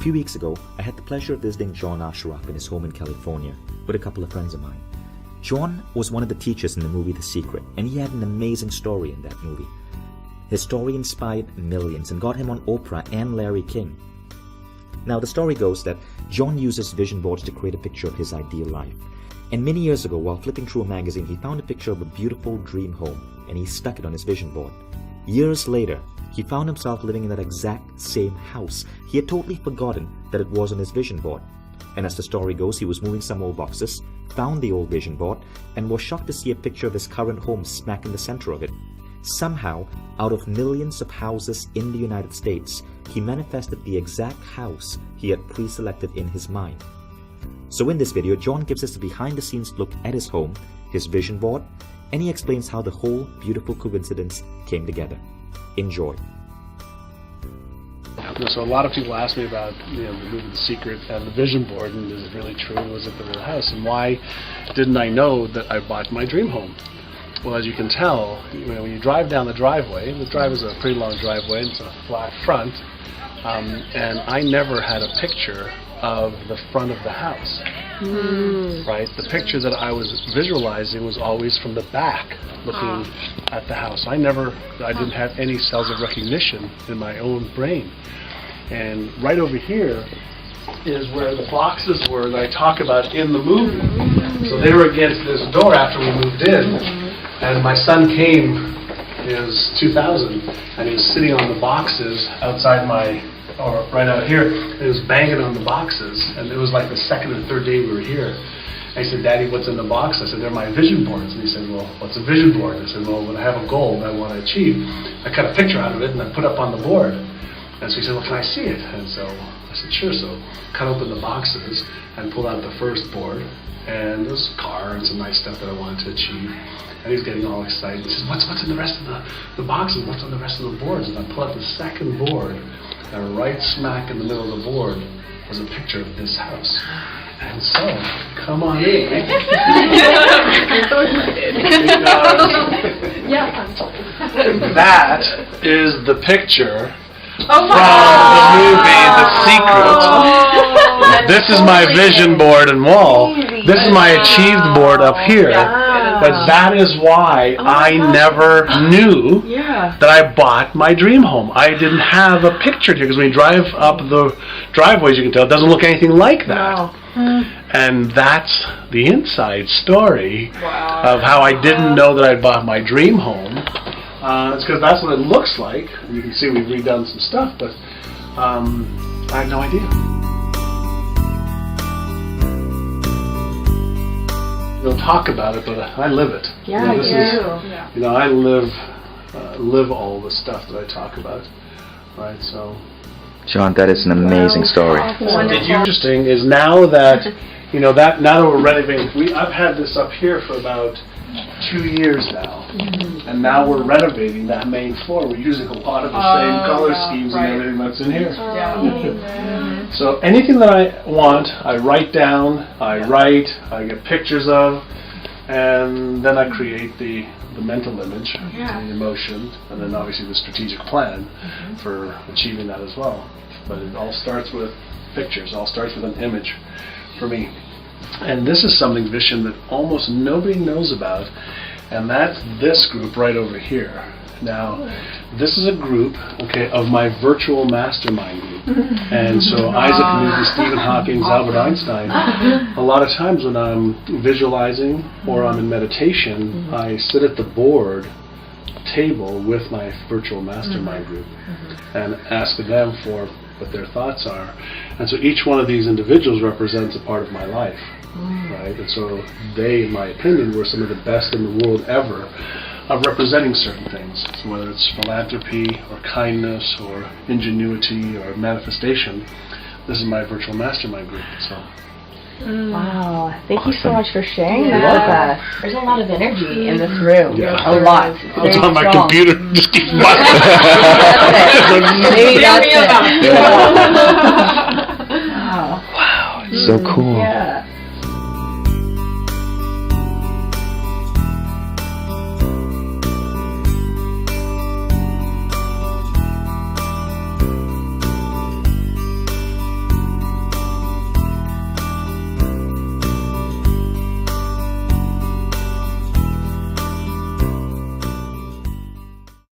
few weeks ago, I had the pleasure of visiting John Assaraf in his home in California with a couple of friends of mine. John was one of the teachers in the movie The Secret, and he had an amazing story in that movie. His story inspired millions and got him on Oprah and Larry King. Now, the story goes that John uses vision boards to create a picture of his ideal life. And many years ago, while flipping through a magazine, he found a picture of a beautiful dream home, and he stuck it on his vision board. Years later, he found himself living in that exact same house. He had totally forgotten that it was on his vision board. And as the story goes, he was moving some old boxes, found the old vision board, and was shocked to see a picture of his current home smack in the center of it. Somehow, out of millions of houses in the United States, he manifested the exact house he had pre-selected in his mind. So in this video, John gives us a behind-the-scenes look at his home, his vision board, and he explains how the whole beautiful coincidence came together. Enjoy. So a lot of people ask me about the movie The Secret and the vision board, and is it really true? Was it the real house? And why didn't I know that I bought my dream home? Well, as you can tell, when you drive down the driveway, the drive is a pretty long driveway, and it's a flat front, and I never had a picture of the front of the house. Right? The picture that I was visualizing was always from the back, looking at the house. I didn't have any cells of recognition in my own brain. And right over here is where the boxes were that I talk about in the movie. So they were against this door after we moved in, and my son came, it was 2000, and he was sitting on the boxes outside or right out here, and he was banging on the boxes, and it was like the second or third day we were here. And he said, "Daddy, what's in the box?" I said, "They're my vision boards." And he said, "Well, what's a vision board?" I said, "Well, when I have a goal that I want to achieve, I cut a picture out of it and I put up on the board." And so he said, "Well, can I see it?" And so I said, "Sure." So cut open the boxes and pulled out the first board, and there was a car and some nice stuff that I wanted to achieve. And he's getting all excited. He says, what's in the rest of the boxes? What's on the rest of the boards?" And I pull out the second board, and right smack in the middle of the board was a picture of this house. And so, come on in. That is the picture from the movie The Secret. This is my vision board and wall. This is my achieved board up here. But that is why I never knew that I bought my dream home. I didn't have a picture here, because when you drive up the driveways, you can tell it doesn't look anything like that. And that's the inside story of how I didn't know that I bought my dream home. It's because that's what it looks like. You can see we've redone some stuff, but I had no idea. They'll talk about it, but I live it. Yeah, I live all the stuff that I talk about, right? So, John, that is an amazing story. what's interesting is now that now that we're renovating, I've had this up here for about 2 years now, and now we're renovating that main floor. We're using a lot of the same color schemes and everything that's in here. So anything that I want, I write down, I get pictures of, and then I create the mental image, the emotion, and then obviously the strategic plan for achieving that as well. But it all starts with pictures, it all starts with an image for me. And this is something, Vishen, that almost nobody knows about, and that's this group right over here. Now, this is a group, of my virtual mastermind group. And so Isaac Newton, Stephen Hawking, Albert Einstein, a lot of times when I'm visualizing or I'm in meditation, I sit at the board table with my virtual mastermind group and ask them for what their thoughts are. And so each one of these individuals represents a part of my life, right? And so they, in my opinion, were some of the best in the world ever of representing certain things. So whether it's philanthropy or kindness or ingenuity or manifestation, this is my virtual mastermind group. So. Wow, thank you so much for sharing that with us. There's a lot of energy in this room. A lot. It's on my computer. Just keep buzzing. Maybe that's it. Wow, it's so cool. Yeah.